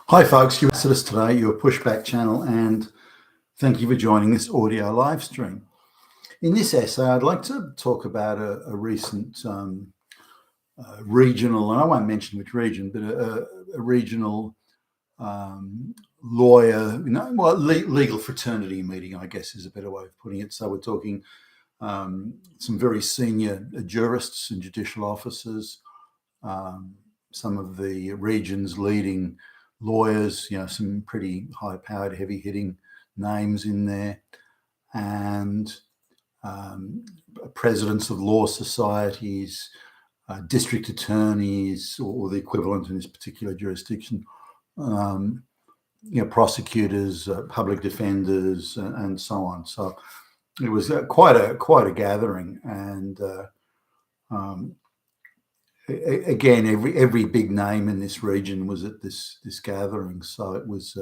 Hi folks, you're with us today, your pushback channel, and thank you for joining this audio live stream. In this essay, I'd like to talk about a recent regional, and I won't mention which region, but a regional lawyer, legal fraternity meeting, I guess is a better way of putting it. So we're talking some very senior jurists and judicial officers, some of the region's leading lawyers, some pretty high-powered, heavy-hitting names in there, and presidents of law societies, district attorneys, or the equivalent in this particular jurisdiction, prosecutors, public defenders, and so on. So it was quite a gathering, and again, every big name in this region was at this gathering, so it was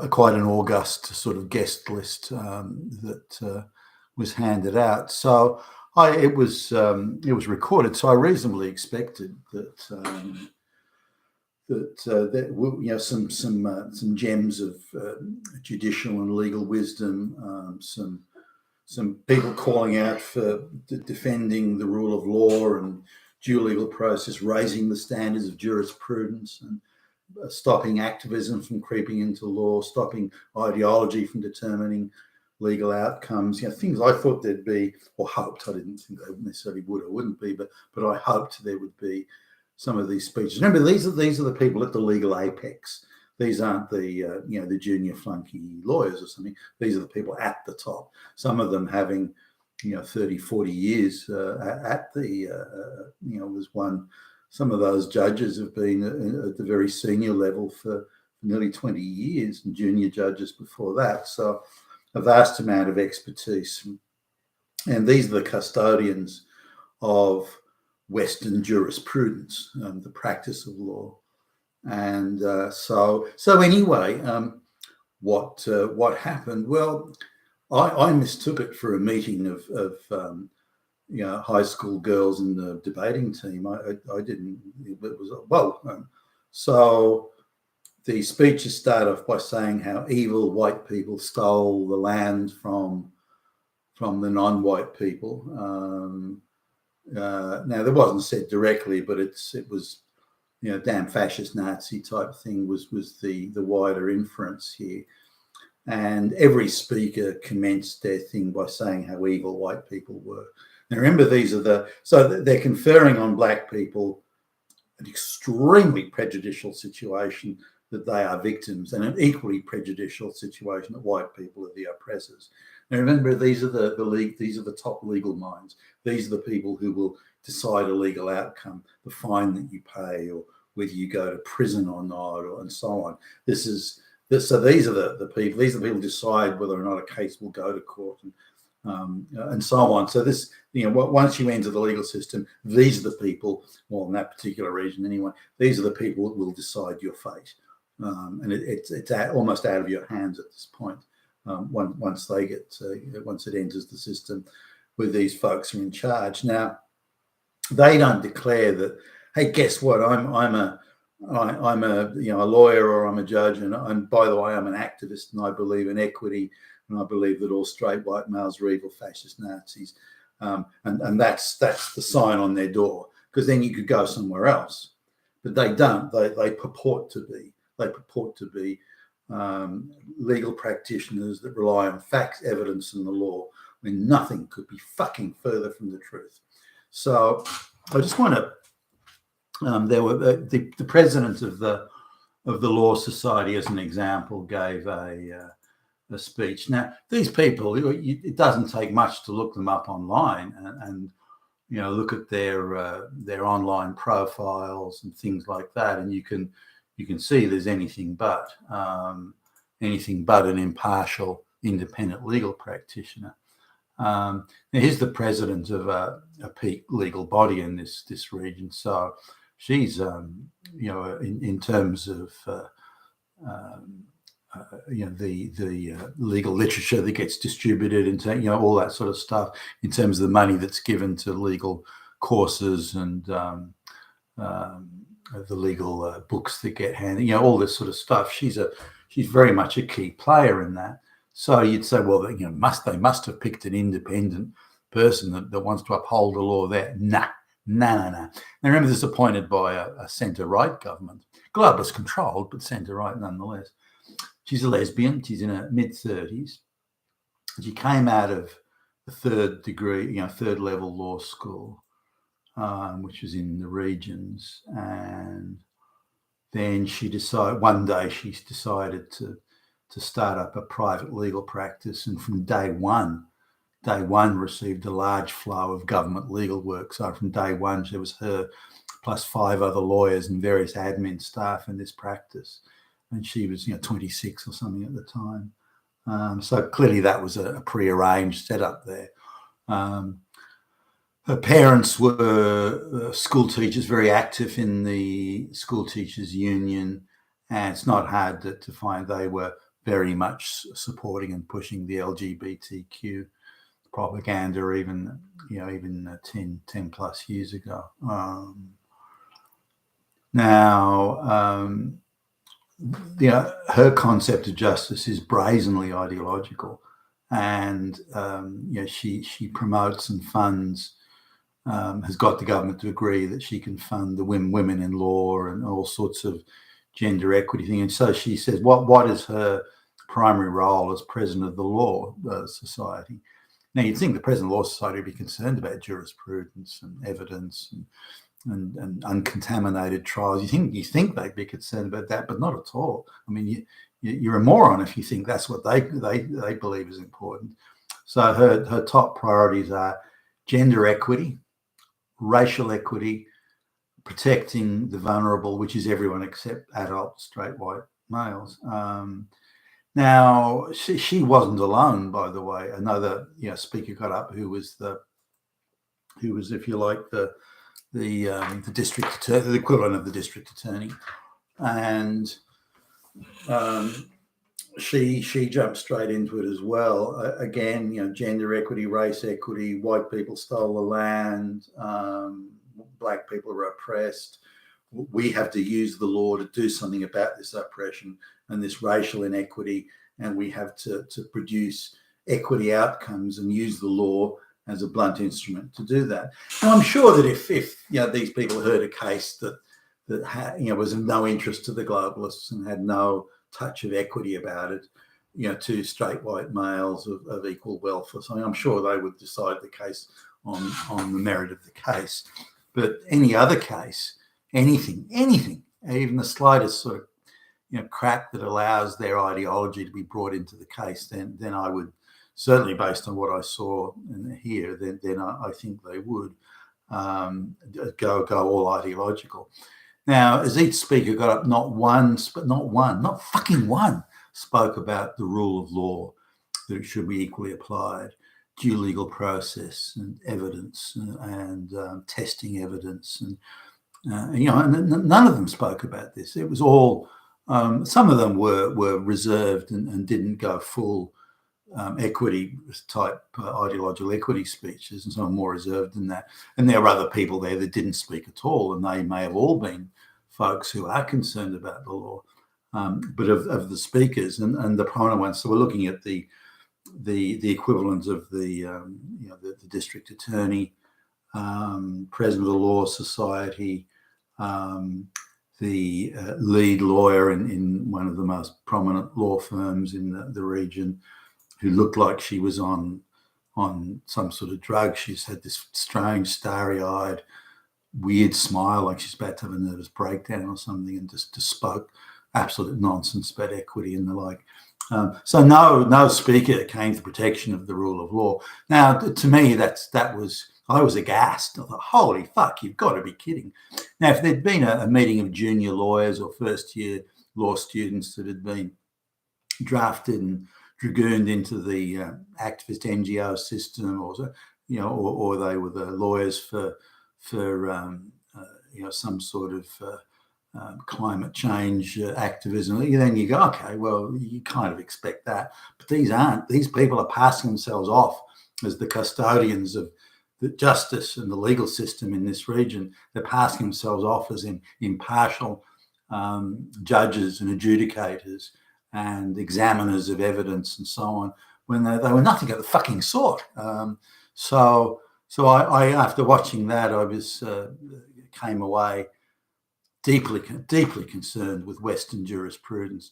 quite an august sort of guest list that was handed out. So it was recorded, so I reasonably expected that some gems of judicial and legal wisdom, some people calling out for defending the rule of law and due legal process, raising the standards of jurisprudence and stopping activism from creeping into law, stopping ideology from determining legal outcomes. Things I thought there'd be, or hoped. I didn't think they necessarily would or wouldn't be, but I hoped there would be some of these speeches. Remember, these are the people at the legal apex. These aren't the the junior flunky lawyers or something. These are the people at the top. Some of them having 30, 40 years at the was one. Some of those judges have been at the very senior level for nearly 20 years, and junior judges before that. So a vast amount of expertise. And these are the custodians of Western jurisprudence, the practice of law. And so anyway, what happened? Well, I mistook it for a meeting of high school girls in the debating team. I didn't. It was so the speeches start off by saying how evil white people stole the land from the non-white people. Now, that wasn't said directly, but it was. Damn fascist Nazi type thing was the wider inference here. And every speaker commenced their thing by saying how evil white people were. Now remember, they're conferring on black people an extremely prejudicial situation that they are victims, and an equally prejudicial situation that white people are the oppressors. Now remember, these are the top legal minds. These are the people who will decide a legal outcome, the fine that you pay, or whether you go to prison or not, and so on. So these are the people. These are the people who decide whether or not a case will go to court, and so on. So this, once you enter the legal system, these are the people. Well, in that particular region, anyway, these are the people that will decide your fate, and it's almost out of your hands at this point. Once it enters the system, where these folks are in charge. Now, they don't declare that, hey, guess what? I'm a lawyer, or I'm a judge, and by the way, I'm an activist, and I believe in equity, and I believe that all straight white males are evil fascist Nazis, and that's the sign on their door, because then you could go somewhere else, but they don't. They purport to be. Legal practitioners that rely on facts, evidence, and the law, when nothing could be fucking further from the truth. So I just want to. There were the president of the Law Society, as an example, gave a speech. Now, these people, it doesn't take much to look them up online and look at their online profiles and things like that, and you can see there's anything but an impartial, independent legal practitioner. Now, here's the president of a peak legal body in this region. So she's, in terms of the legal literature that gets distributed, into all that sort of stuff, in terms of the money that's given to legal courses and books that get handed, all this sort of stuff. She's very much a key player in that. So you'd say, well, they must have picked an independent person that wants to uphold the law there. Nah. Now remember, this is appointed by a centre-right government, globalist controlled, but centre-right nonetheless. She's a lesbian. She's in her mid-30s. She came out of the third level law school, which was in the regions, and then one day she decided to start up a private legal practice, and from day one received a large flow of government legal work. So from day one, there was her plus 5 other lawyers and various admin staff in this practice, and she was 26 or something at the time. So clearly that was a prearranged setup there. Her parents were school teachers, very active in the school teachers union, and it's not hard to find they were very much supporting and pushing the LGBTQ propaganda, even 10 plus years ago. Her concept of justice is brazenly ideological, and she promotes and funds, has got the government to agree that she can fund the women in law and all sorts of gender equity thing. And so she says, what is her primary role as president of the Law Society? Now, you'd think the president of the Law Society would be concerned about jurisprudence and evidence and uncontaminated trials. You think they'd be concerned about that, but not at all. I mean, you're a moron if you think that's what they believe is important. So her top priorities are gender equity, racial equity, protecting the vulnerable, which is everyone except adult straight white males. Now, she wasn't alone, by the way. Another speaker got up who was, if you like, the district attorney, the equivalent of the district attorney, and she jumped straight into it as well. Again, gender equity, race equity, white people stole the land, black people are oppressed. We have to use the law to do something about this oppression and this racial inequity, and we have to produce equity outcomes and use the law as a blunt instrument to do that. And I'm sure that if these people heard a case that was of no interest to the globalists and had no touch of equity about it, to straight white males of equal wealth or something, I'm sure they would decide the case on the merit of the case. But any other case, anything, even the slightest sort of crack that allows their ideology to be brought into the case, then I would, certainly based on what I saw and hear, then I think they would go all ideological. Now, as each speaker got up, not fucking one, spoke about the rule of law, that it should be equally applied, due legal process and evidence and testing evidence, and none of them spoke about this. It was all. Some of them were reserved and didn't go full equity type ideological equity speeches, and some are more reserved than that. And there were other people there that didn't speak at all, and they may have all been folks who are concerned about the law. But of the speakers and the prominent ones, so we're looking at the equivalent of the district attorney, president of the Law Society, the lead lawyer in one of the most prominent law firms in the region, who looked like she was on some sort of drug. She's had this strange, starry-eyed, weird smile, like she's about to have a nervous breakdown or something, and just spoke absolute nonsense about equity and the like. So no speaker came to protection of the rule of law. Now, to me, I was aghast. I thought, holy fuck, you've got to be kidding. Now, if there'd been a meeting of junior lawyers or first-year law students that had been drafted and dragooned into the activist NGO system, or they were the lawyers for some sort of climate change activism, then you go, okay, well, you kind of expect that. But these aren't. These people are passing themselves off as the custodians of the justice and the legal system in this region, they're passing themselves off as impartial judges and adjudicators and examiners of evidence and so on, when they were nothing of the fucking sort. So I after watching that, I was came away deeply concerned with Western jurisprudence,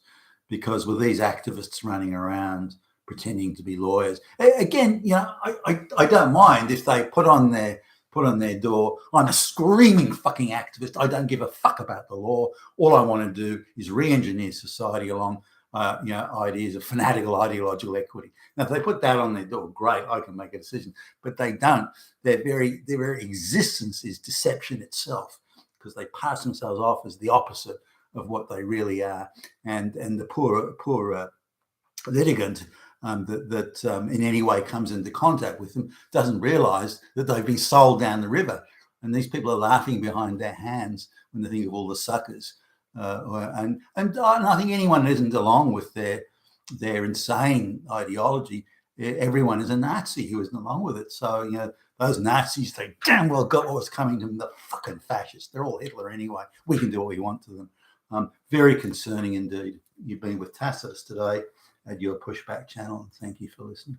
because with these activists running around pretending to be lawyers, again, I don't mind if they put on their door, I'm a screaming fucking activist, I don't give a fuck about the law, all I want to do is re-engineer society along ideas of fanatical ideological equity. Now, if they put that on their door, great, I can make a decision. But they don't. Their very existence is deception itself, because they pass themselves off as the opposite of what they really are. And the poor litigant that in any way comes into contact with them doesn't realise that they've been sold down the river. And these people are laughing behind their hands when they think of all the suckers. And I think anyone who isn't along with their insane ideology, everyone is a Nazi who isn't along with it. So, those Nazis, they damn well got what was coming to them. The fucking fascists. They're all Hitler anyway. We can do what we want to them. Very concerning indeed. You've been with Tacitus today at your Pushback channel. Thank you for listening.